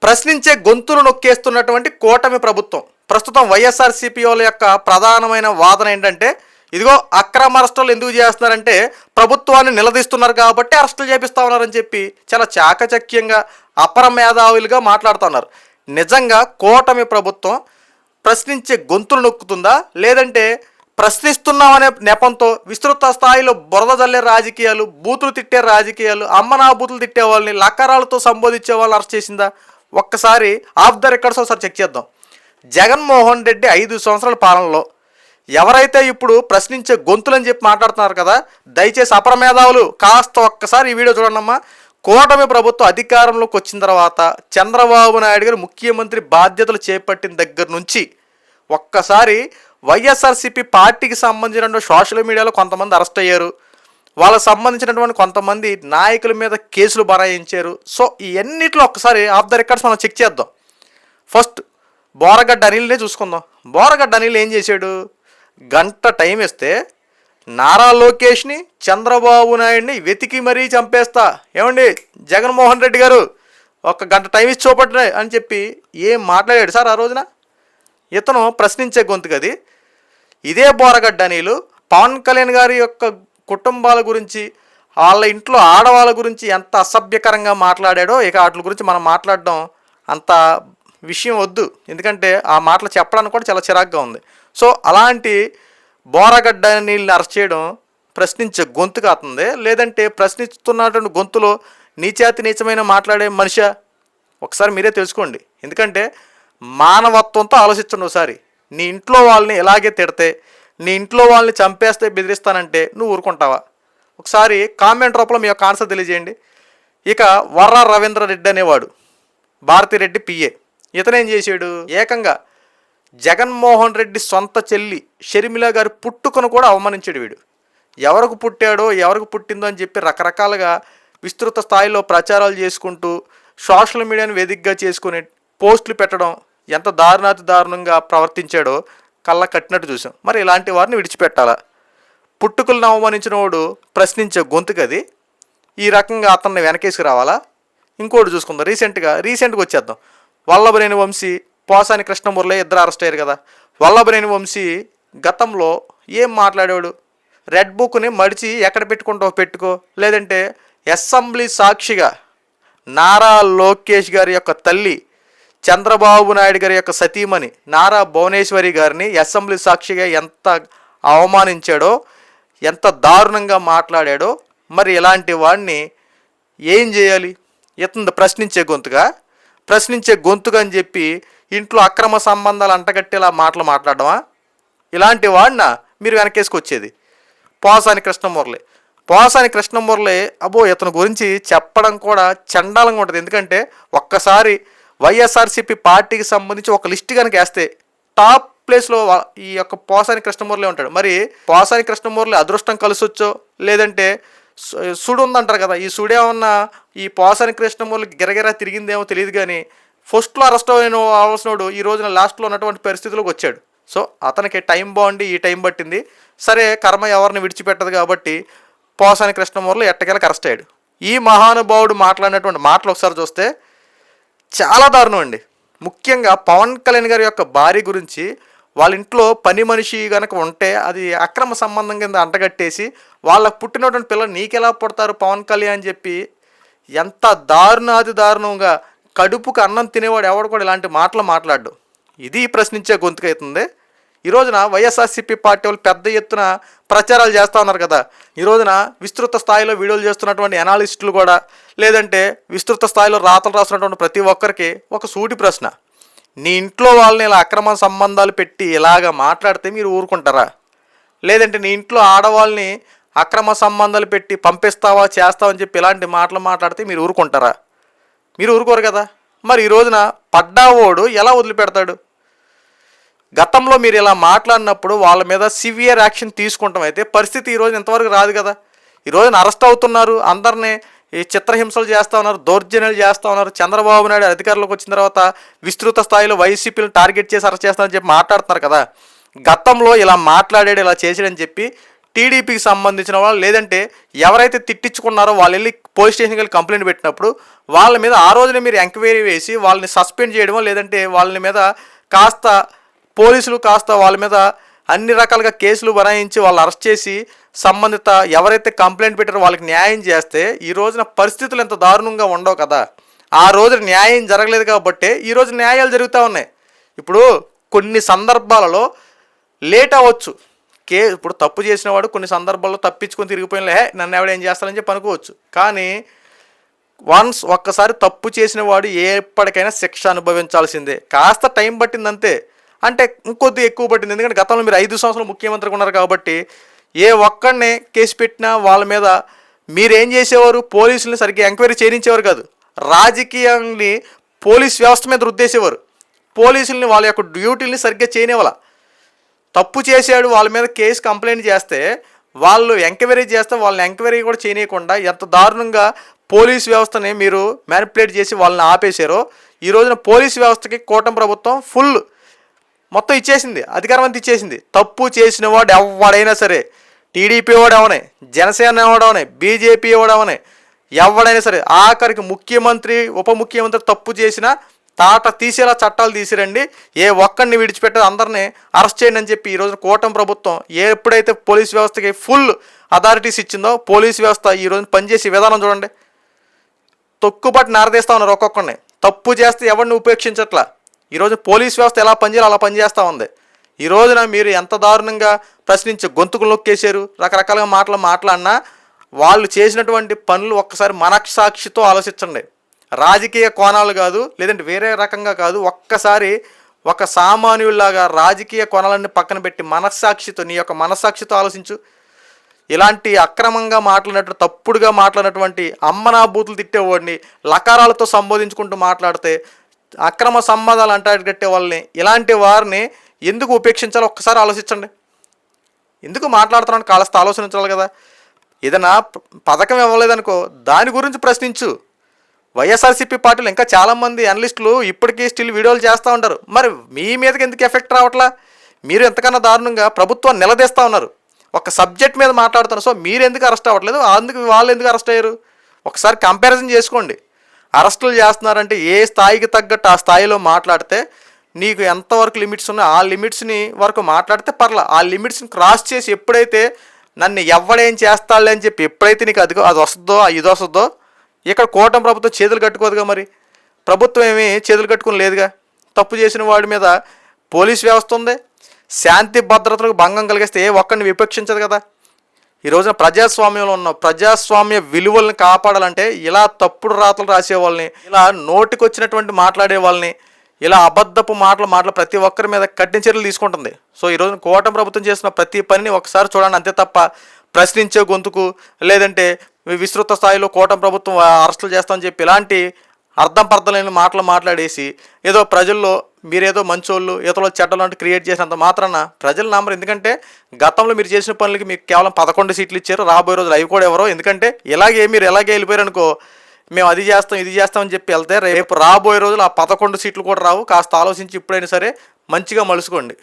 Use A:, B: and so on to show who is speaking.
A: ప్రశ్నించే గొంతులు నొక్కేస్తున్నటువంటి కూటమి ప్రభుత్వం. ప్రస్తుతం వైఎస్ఆర్సీపీ వాళ్ళ యొక్క ప్రధానమైన వాదన ఏంటంటే, ఇదిగో అక్రమ అరెస్టులు ఎందుకు చేస్తున్నారంటే ప్రభుత్వాన్ని నిలదీస్తున్నారు కాబట్టి అరెస్టులు చేపిస్తా ఉన్నారని చెప్పి చాలా చాకచక్యంగా అపర మేధావులుగా మాట్లాడుతున్నారు. నిజంగా కూటమి ప్రభుత్వం ప్రశ్నించే గొంతులు నొక్కుతుందా, లేదంటే ప్రశ్నిస్తున్నామనే నెపంతో విస్తృత స్థాయిలో బురద జల్లే రాజకీయాలు, బూతులు తిట్టే రాజకీయాలు, అమ్మనా బూతులు తిట్టే వాళ్ళని లకారాలతో సంబోధించే వాళ్ళని అరెస్ట్ చేసిందా? ఒక్కసారి ఆఫ్ ద రికార్డ్స్ ఒకసారి చెక్ చేద్దాం. జగన్మోహన్ రెడ్డి 5 సంవత్సరాల పాలనలో ఎవరైతే ఇప్పుడు ప్రశ్నించే గొంతులని చెప్పి మాట్లాడుతున్నారు కదా, దయచేసి అపర మేధావులు కాస్త ఒక్కసారి ఈ వీడియో చూడండమ్మా. కూటమి ప్రభుత్వం అధికారంలోకి వచ్చిన తర్వాత చంద్రబాబు నాయుడు గారు ముఖ్యమంత్రి బాధ్యతలు చేపట్టిన దగ్గర నుంచి ఒక్కసారి వైఎస్ఆర్సీపీ పార్టీకి సంబంధించిన సోషల్ మీడియాలో కొంతమంది అరెస్ట్ అయ్యారు, వాళ్ళకు సంబంధించినటువంటి కొంతమంది నాయకుల మీద కేసులు బనాయించారు. సో ఇవన్నిట్లో ఒక్కసారి ఆఫ్ ద రికార్డ్స్ మనం చెక్ చేద్దాం. ఫస్ట్ బోరగడ్డ అనిల్నే చూసుకుందాం. బోరగడ్డ అనిల్ ఏం చేశాడు? గంట టైం ఇస్తే నారా లోకేష్ని, చంద్రబాబు నాయుడిని వెతికి మరీ చంపేస్తా, ఏమండి జగన్మోహన్ రెడ్డి గారు ఒక గంట టైం ఇచ్చి చూపట్లే అని చెప్పి ఏం మాట్లాడాడు సార్ ఆ రోజున? ఇతను ప్రశ్నించే గొంతు కది. ఇదే బోరగడ్డ అనిలు పవన్ కళ్యాణ్ గారి యొక్క కుటుంబాల గురించి, వాళ్ళ ఇంట్లో ఆడవాళ్ళ గురించి ఎంత అసభ్యకరంగా మాట్లాడాడో ఇక వాటి గురించి మనం మాట్లాడడం అంత విషయం వద్దు, ఎందుకంటే ఆ మాటలు చెప్పడానికి కూడా చాలా చిరాగ్గా ఉంది. సో అలాంటి బోరగడ్డ నీళ్ళని అరెస్ట్ చేయడం ప్రశ్నించే గొంతు కాతుంది, లేదంటే ప్రశ్నిస్తున్నటువంటి గొంతులో నీచాతి నీచమైన మాట్లాడే మనిషా? ఒకసారి మీరే తెలుసుకోండి. ఎందుకంటే మానవత్వంతో ఆలోచించండి ఒకసారి. నీ ఇంట్లో వాళ్ళని ఎలాగే తిడితే, నీ ఇంట్లో వాళ్ళని చంపేస్తే బెదిరిస్తానంటే నువ్వు ఊరుకుంటావా? ఒకసారి కామెంట్ రూపంలో మీ యొక్క ఆన్సర్ తెలియజేయండి. ఇక వర్ర రవీంద్రరెడ్డి అనేవాడు భారతిరెడ్డి పిఏ, ఇతనేం చేశాడు? ఏకంగా జగన్మోహన్ రెడ్డి సొంత చెల్లి షర్మిల గారి పుట్టుకను కూడా అవమానించాడు వీడు. ఎవరికి పుట్టాడో ఎవరికి పుట్టిందో అని చెప్పి రకరకాలుగా విస్తృత స్థాయిలో ప్రచారాలు చేసుకుంటూ సోషల్ మీడియాను వేదికగా చేసుకుని పోస్టులు పెట్టడం ఎంత దారుణాతి దారుణంగా ప్రవర్తించాడో కళ్ళ కట్టినట్టు చూసాం. మరి ఇలాంటి వారిని విడిచిపెట్టాలా? పుట్టుకలను అవమానించిన వాడు ప్రశ్నించే గొంతుకది. ఈ రకంగా అతన్ని వెనకేసుకు రావాలా? ఇంకోటి చూసుకుందాం. రీసెంట్గా వచ్చేద్దాం. వల్లభనేని వంశీ, పోసాని కృష్ణమురళి ఇద్దరు అరెస్ట్ అయ్యారు కదా. వల్లభనేని వంశీ గతంలో ఏం మాట్లాడాడు? రెడ్ బుక్ని మడిచి ఎక్కడ పెట్టుకుంటావు పెట్టుకో, లేదంటే అసెంబ్లీ సాక్షిగా నారా లోకేష్ గారి యొక్క తల్లి, చంద్రబాబు నాయుడు గారి యొక్క సతీమణి నారా భువనేశ్వరి గారిని అసెంబ్లీ సాక్షిగా ఎంత అవమానించాడో, ఎంత దారుణంగా మాట్లాడాడో. మరి ఇలాంటి వాడిని ఏం చేయాలి? ఇతను ప్రశ్నించే గొంతుగా అని చెప్పి ఇంట్లో అక్రమ సంబంధాలు అంటగట్టేలా మాటలు మాట్లాడమా? ఇలాంటి వాడినా మీరు వెనకేసుకొచ్చేది? పోసాని కృష్ణమురళి అబ్బో, ఇతని గురించి చెప్పడం కూడా చండాలంగా ఉంటుంది. ఎందుకంటే ఒక్కసారి వైఎస్ఆర్సీపీ పార్టీకి సంబంధించి ఒక లిస్ట్ కనుక వేస్తే టాప్ ప్లేస్లో ఈ యొక్క పోసాని కృష్ణమురళి ఉంటాడు. మరి పోసాని కృష్ణమురళి అదృష్టం కలిసొచ్చో, లేదంటే సుడు ఉందంటారు కదా, ఈ సుడేమన్నా ఈ పోసాని కృష్ణమురళికి గిరగిరా తిరిగిందేమో తెలియదు, కానీ ఫస్ట్లో అరెస్ట్ అవ్వాల్సినోడు ఈ రోజున లాస్ట్లో ఉన్నటువంటి పరిస్థితులకు వచ్చాడు. సో అతనికి టైం బాగుండి ఈ టైం పట్టింది. సరే, కర్మ ఎవరిని విడిచిపెట్టదు కాబట్టి పోసాని కృష్ణమురళి ఎట్టకేలకు అరెస్ట్ అయ్యాడు. ఈ మహానుభావుడు మాట్లాడినటువంటి మాటలు ఒకసారి చూస్తే చాలా దారుణం అండి. ముఖ్యంగా పవన్ కళ్యాణ్ గారి యొక్క భార్య గురించి, వాళ్ళ ఇంట్లో పని మనిషి కనుక ఉంటే అది అక్రమ సంబంధం కింద అంటగట్టేసి వాళ్ళకు పుట్టినటువంటి పిల్లలు నీకెలా పుడతారు పవన్ కళ్యాణ్ అని చెప్పి ఎంత దారుణంగా కడుపుకు అన్నం తినేవాడు ఎవడు కూడా ఇలాంటి మాటలు మాట్లాడు. ఇది ప్రశ్నించే గొంతుకు అవుతుంది. ఈ రోజున వైఎస్ఆర్సీపీ పార్టీ వాళ్ళు పెద్ద ఎత్తున ప్రచారాలు చేస్తూ ఉన్నారు కదా. ఈ రోజున విస్తృత స్థాయిలో వీడియోలు చేస్తున్నటువంటి అనాలిస్టులు కూడా, లేదంటే విస్తృత స్థాయిలో రాతలు రాస్తున్నటువంటి ప్రతి ఒక్కరికి ఒక సూటి ప్రశ్న: నీ ఇంట్లో వాళ్ళని ఇలా అక్రమ సంబంధాలు పెట్టి ఇలాగ మాట్లాడితే మీరు ఊరుకుంటారా? లేదంటే నీ ఇంట్లో ఆడవాళ్ళని అక్రమ సంబంధాలు పెట్టి పంపిస్తావా చేస్తావని చెప్పి ఇలాంటి మాటలు మాట్లాడితే మీరు ఊరుకుంటారా? మీరు ఊరుకోరు కదా. మరి ఈ రోజున పడ్డావోడు ఎలా వదిలిపెడతాడు? గతంలో మీరు ఇలా మాట్లాడినప్పుడు వాళ్ళ మీద సివియర్ యాక్షన్ తీసుకుంటాం, అయితే పరిస్థితి ఈరోజు ఇంతవరకు రాదు కదా. ఈ రోజున అరెస్ట్ అవుతున్నారు, అందరినీ ఈ చిత్రహింసలు చేస్తూ ఉన్నారు, దౌర్జన్యాలు చేస్తూ ఉన్నారు. చంద్రబాబు నాయుడు అధికారంలోకి వచ్చిన తర్వాత విస్తృత స్థాయిలో వైసీపీలను టార్గెట్ చేసి అరెస్ట్ చేస్తామని చెప్పి మాట్లాడుతున్నారు కదా. గతంలో ఇలా మాట్లాడాడు, ఇలా చేసాడని చెప్పి టీడీపీకి సంబంధించిన వాళ్ళు లేదంటే ఎవరైతే తిట్టించుకున్నారో వాళ్ళు వెళ్ళి పోలీస్ స్టేషన్కి వెళ్ళి కంప్లైంట్ పెట్టినప్పుడు వాళ్ళ మీద ఆ రోజునే మీరు ఎంక్వైరీ వేసి వాళ్ళని సస్పెండ్ చేయడమో లేదంటే వాళ్ళ మీద కాస్త పోలీసులు కాస్త వాళ్ళ మీద అన్ని రకాలుగా కేసులు బనాయించి వాళ్ళు అరెస్ట్ చేసి సంబంధిత ఎవరైతే కంప్లైంట్ పెట్టారో వాళ్ళకి న్యాయం చేస్తే ఈ రోజున పరిస్థితులు ఎంత దారుణంగా ఉండవు కదా. ఆ రోజు న్యాయం జరగలేదు కాబట్టి ఈరోజు న్యాయాలు జరుగుతూ ఉన్నాయి. ఇప్పుడు కొన్ని సందర్భాలలో లేట్ అవ్వచ్చు. ఇప్పుడు తప్పు చేసిన వాడు కొన్ని సందర్భాల్లో తప్పించుకొని తిరిగిపోయినలే నన్ను ఎవడేం చేస్తానని చెప్పి అనుకోవచ్చు. కానీ ఒక్కసారి తప్పు చేసిన వాడు ఎప్పటికైనా శిక్ష అనుభవించాల్సిందే. కాస్త టైం పట్టిందంతే, అంటే ఇంకొద్ది ఎక్కువ పట్టింది. ఎందుకంటే గతంలో మీరు 5 సంవత్సరాలు ముఖ్యమంత్రిగా ఉన్నారు కాబట్టి ఏ ఒక్కడినే కేసు పెట్టినా వాళ్ళ మీద మీరేం చేసేవారు, పోలీసుల్ని సరిగ్గా ఎంక్వైరీ చేయించేవారు కాదు, రాజకీయాన్ని పోలీస్ వ్యవస్థ మీద రుద్దేసేవారు. పోలీసుల్ని వాళ్ళ యొక్క డ్యూటీలని సరిగ్గా చేయనివ్వాల. తప్పు చేశాడు వాళ్ళ మీద కేసు కంప్లైంట్ చేస్తే వాళ్ళు ఎంక్వైరీ చేస్తే వాళ్ళని ఎంక్వైరీ కూడా చేయనీయకుండా ఎంత దారుణంగా పోలీస్ వ్యవస్థని మీరు మ్యానిపులేట్ చేసి వాళ్ళని ఆపేశారో ఈ రోజున పోలీస్ వ్యవస్థకి కూటమి ప్రభుత్వం ఫుల్ మొత్తం ఇచ్చేసింది, అధికారం అంతా ఇచ్చేసింది. తప్పు చేసిన వాడు ఎవడైనా సరే, టీడీపీ వాడవనే, జనసేన వాడవనే, బీజేపీ వాడవనే, ఎవడైనా సరే ఆఖరికి ముఖ్యమంత్రి ఉప ముఖ్యమంత్రి తప్పు చేసినా తాట తీసేలా చట్టాలు తీసిరండి, ఏ ఒక్కడిని విడిచిపెట్టదు, అందరినీ అరెస్ట్ చేయండి అని చెప్పి ఈరోజు కూటమి ప్రభుత్వం ఎప్పుడైతే పోలీస్ వ్యవస్థకి ఫుల్ అథారిటీస్ ఇచ్చిందో పోలీస్ వ్యవస్థ ఈరోజు పనిచేసే విధానం చూడండి. తొక్కుబట్టి నారదీస్తూ ఉన్నారు ఒక్కొక్కరిని. తప్పు చేస్తే ఎవరిని ఉపేక్షించట్లా. ఈరోజు పోలీస్ వ్యవస్థ ఎలా పనిచేయాలో అలా పనిచేస్తూ ఉంది. ఈ రోజున మీరు ఎంత దారుణంగా ప్రశ్నించి గొంతుకులు నొక్కేశారు, రకరకాలుగా మాట్లాడినా వాళ్ళు చేసినటువంటి పనులు ఒక్కసారి మనస్సాక్షితో ఆలోచించండి. రాజకీయ కోణాలు కాదు, లేదంటే వేరే రకంగా కాదు, ఒక్కసారి ఒక సామాన్యుల్లాగా రాజకీయ కోణాలన్నీ పక్కన పెట్టి మనస్సాక్షితో, నీ యొక్క మనస్సాక్షితో ఆలోచించు. ఇలాంటి అక్రమంగా మాట్లాడినట్టు తప్పుడుగా మాట్లాడినటువంటి అమ్మనా బూతులు తిట్టేవాడిని లకారాలతో సంబోధించుకుంటూ మాట్లాడితే అక్రమ సంబంధాలు అంటాడు వాళ్ళని, ఇలాంటి వారిని ఎందుకు ఉపేక్షించాలో ఒక్కసారి ఆలోచించండి. ఎందుకు మాట్లాడుతున్నాను కాస్త ఆలోచించాలి కదా. ఏదైనా పథకం ఇవ్వలేదనుకో దాని గురించి ప్రశ్నించు. వైఎస్ఆర్సీపీ పార్టీలు ఇంకా చాలామంది అనలిస్టులు ఇప్పటికీ స్టిల్ వీడియోలు చేస్తూ ఉంటారు. మరి మీ మీదకి ఎందుకు ఎఫెక్ట్ రావట్లా? మీరు ఎంతకన్నా దారుణంగా ప్రభుత్వాన్ని నిలదీస్తూ ఉన్నారు, ఒక సబ్జెక్ట్ మీద మాట్లాడుతున్నారు. సో మీరు ఎందుకు అరెస్ట్ అవ్వట్లేదు, అందుకు వాళ్ళు ఎందుకు అరెస్ట్ అయ్యారు? ఒకసారి కంపారిజన్ చేసుకోండి. అరెస్టులు చేస్తున్నారంటే ఏ స్థాయికి తగ్గట్టు ఆ స్థాయిలో మాట్లాడితే నీకు ఎంతవరకు లిమిట్స్ ఉన్నాయో ఆ లిమిట్స్ని వరకు మాట్లాడితే పర్లా. ఆ లిమిట్స్ని క్రాస్ చేసి ఎప్పుడైతే నన్ను ఎవడేం చేస్తాడులే అని చెప్పి ఎప్పుడైతే నీకు అది వస్తుందో ఇది వస్తుందో, ఇక్కడ కూటమి ప్రభుత్వం చేతులు కట్టుకోదుగా. మరి ప్రభుత్వం ఏమీ చేతులు కట్టుకుని లేదుగా. తప్పు చేసిన వాడి మీద పోలీస్ వ్యవస్థ ఉంది, శాంతి భద్రతలకు భంగం కలిగిస్తే ఏ ఒక్కడిని విపక్షించదు కదా. ఈ రోజున ప్రజాస్వామ్యంలో ఉన్న ప్రజాస్వామ్య విలువల్ని కాపాడాలంటే ఇలా తప్పుడు రాతలు రాసే వాళ్ళని, ఇలా నోటికి వచ్చినటువంటి మాట్లాడే వాళ్ళని, ఇలా అబద్ధపు మాటలు ప్రతి ఒక్కరి మీద కఠిన చర్యలు తీసుకుంటుంది. సో ఈ రోజున కూటమి ప్రభుత్వం చేసిన ప్రతి పనిని ఒకసారి చూడండి, అంతే తప్ప ప్రశ్నించే గొంతుకు లేదంటే విస్తృత స్థాయిలో కూటమి ప్రభుత్వం అరెస్టులు చేస్తామని చెప్పి ఇలాంటి అర్థం పర్థలేని మాట్లాడేసి ఏదో ప్రజల్లో మీరేదో మంచోళ్ళు ఇతరులు చెడ్డలు క్రియేట్ చేసినంత మాత్రాన ప్రజలు నమ్మరు. ఎందుకంటే గతంలో మీరు చేసిన పనులకి మీకు కేవలం 11 సీట్లు ఇచ్చారు, రాబోయే రోజులు అవి కూడా ఎవరో. ఎందుకంటే మీరు ఎలాగే వెళ్ళిపోయారు అనుకో, మేము అది చేస్తాం ఇది చేస్తామని చెప్పి వెళ్తే రేపు రాబోయే రోజులు ఆ 11 సీట్లు కూడా రావు. కాస్త ఆలోచించి ఇప్పుడైనా సరే మంచిగా మలుసుకోండి.